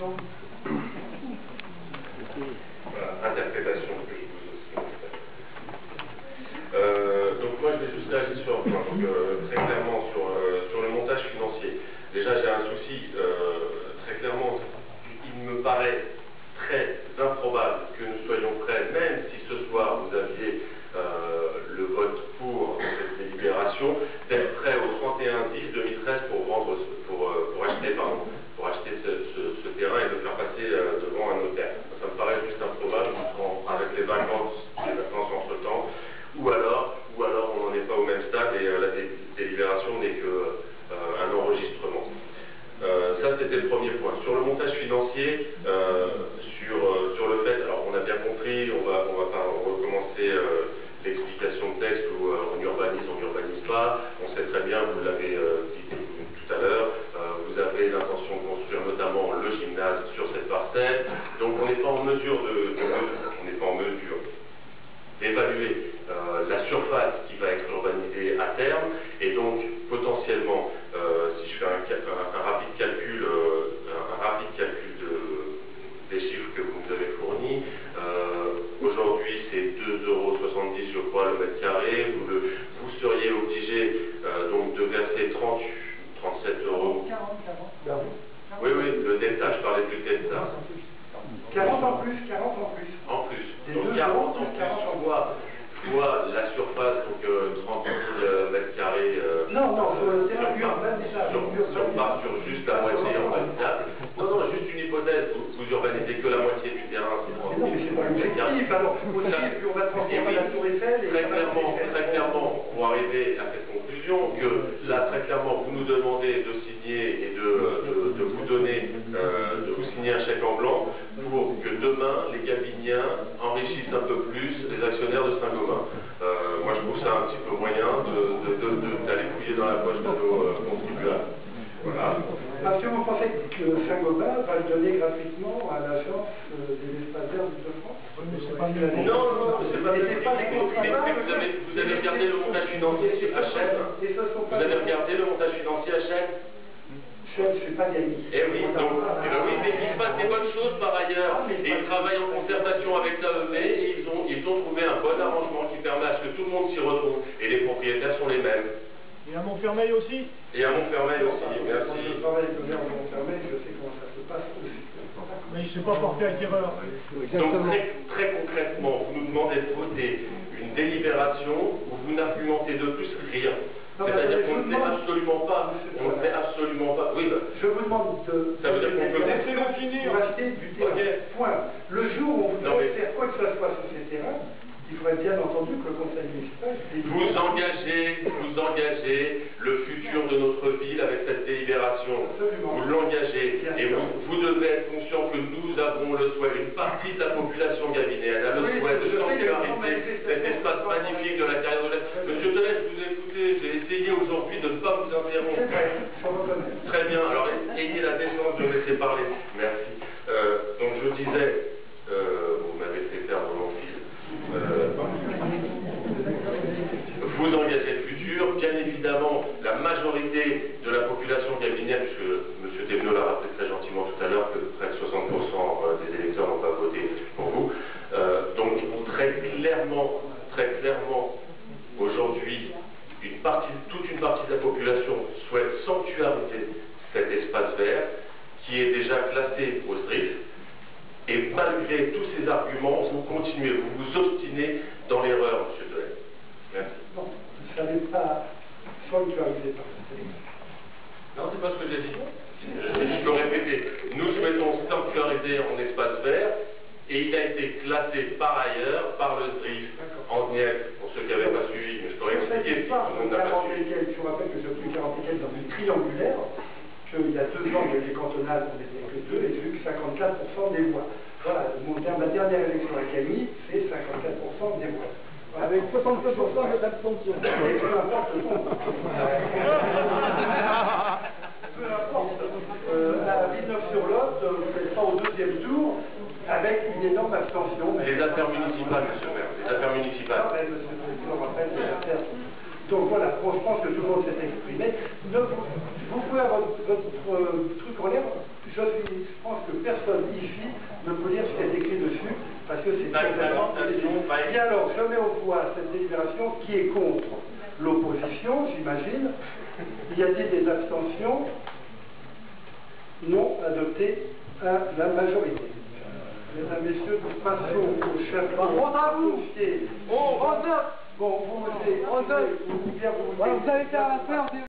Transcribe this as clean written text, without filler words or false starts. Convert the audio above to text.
Non. Voilà, interprétation que je vous donc moi je vais juste réagir sur un point, très clairement sur le montage financier. Déjà j'ai un souci, très clairement, il me paraît très improbable que nous soyons prêts, même si ce soir vous aviez le vote pour cette délibération, d'être prêts au 31/10/2013 pour acheter ce terrain et le faire passer devant un notaire. Ça me paraît juste improbable avec les vacances entre-temps, ou alors on n'en est pas au même stade et la délibération n'est qu'un enregistrement. Ça c'était le premier point. Sur le montage financier, sur le fait, alors on a bien compris, on va pas recommencer l'explication de texte où on n'urbanise pas, on sait très bien, vous l'avez dit tout à l'heure, vous avez l'intention de construire notamment le gymnase sur cette parcelle, donc on n'est pas en mesure d'évaluer la surface qui va être urbanisée à terme, et donc potentiellement, si je fais un rapide calcul des chiffres que vous nous avez fournis, aujourd'hui c'est 2,70 € je crois le mètre carré, vous seriez obligé donc de verser 37 €. 40. Oui, le delta, je parlais du delta. 40 en plus. En plus. Donc 40 en plus, fois la surface, donc 30 000 mètres carrés. Non, sur le terrain urbain déjà. On part sur juste la moitié urbanisable. Non, juste une hypothèse, vous urbanisez que la moitié du terrain, c'est 30 000. Non, mais c'est pas l'objectif, alors aussi, on va transformer la Tour Eiffel et très clairement, pour arriver à cette conclusion, que là, très clairement, vous nous demandez de signer et de vous donner, de vous signer un chèque en blanc pour que demain, les Gabiniens enrichissent un peu plus les actionnaires de Saint-Gobain. Moi, je trouve ça un petit peu moyen d'aller fouiller dans la poche de nos contribuables. Voilà. Parce que vous pensez que Saint-Gobain va le donner gratuitement à l'agence des espaces verts d'Île-de-France? Non, c'est pas des contribuables. Vous avez regardé le montage financier sur HM? Vous avez regardé le montage financier HM? Je ne suis pas gagné. Eh oui, mais il se passe des bonnes choses par ailleurs. Et ils travaillent en concertation avec l'AEV et ils ont trouvé un bon arrangement qui permet à ce que tout le monde s'y retrouve. Et les propriétaires sont les mêmes. Et à Montfermeil aussi? Et à Montfermeil aussi, merci. Quand je travaille avec le maire de Montfermeil, je sais comment ça se passe aussi. Mais il ne s'est pas porté acquéreur. Donc très concrètement, vous nous demandez de voter une délibération où vous n'argumentez de plus rien. C'est-à-dire qu'on ne fait absolument pas, oui, je vous demande de... Ça veut dire qu'on peut laisser-le finir. Pour acheter du terrain. Point. Le jour où on voudrait faire quoi que ce soit sur ces terrains, il faudrait bien entendu que le conseil municipal... Vous engagez le futur de notre ville avec cette délibération. Absolument. Vous l'engagez. Et vous devez être conscient que nous avons le souhait, une partie de la population gabinéenne a le souhait de sanctuariser cet espace magnifique de la carrière de l'Est. Monsieur Delès, je vous ai écouté, j'ai essayé aujourd'hui de ne pas vous interrompre. Très bien, alors ayez la décence de me laisser parler. Merci. Donc je disais, vous m'avez fait perdre mon fil. Vous engagez le futur, bien évidemment, la majorité de la population gabinienne, puisque M. Thévenot l'a rappelé très gentiment tout à l'heure, que près de 60% des électeurs n'ont pas voté pour vous. Donc très clairement, aujourd'hui, toute une partie de la population souhaite sanctuariser cet espace vert qui est déjà classé au SDRIF. Et malgré tous ces arguments, vous continuez, vous vous obstinez dans l'erreur, M. Delay. Merci. Non, vous ne savez pas sanctuariser par cette élection. Non, c'est pas ce que j'ai dit. Je peux répéter. Nous souhaitons sanctuariser en espace vert et il a été classé par ailleurs par le SDRIF en NIEF, pour ceux qui n'avaient pas suivi. Mais je peux expliquer si tout le monde n'a pas suivi. Je vous rappelle que j'ai obtenu 40 et quelques dans une triangulaire. Il y a 2 ans, les cantonales, on n'était que 2, et j'ai eu que 54% des voix. Voilà, ma dernière élection à Camille, c'est 54% des voix. Voilà. Avec 62% d'abstention. Et peu importe, à Villeneuve-sur-Lot, vous n'êtes pas au 2e tour, avec une énorme abstention. Les affaires municipales, monsieur le maire, les affaires municipales. Non, mais monsieur le président rappelle les affaires. Donc voilà, je pense que tout le monde s'est exprimé. Vous pouvez avoir votre truc en l'air, je pense que personne ici ne peut lire ce qui est écrit dessus, parce que c'est complètement indécis. Et alors, je mets au voie cette délibération qui est contre l'opposition, j'imagine. Y a-t-il des abstentions? Non adoptées à la majorité. Mesdames, Messieurs, nous passons au chapitre. On vote. Bon, vous votez. Vous allez faire l'affaire des...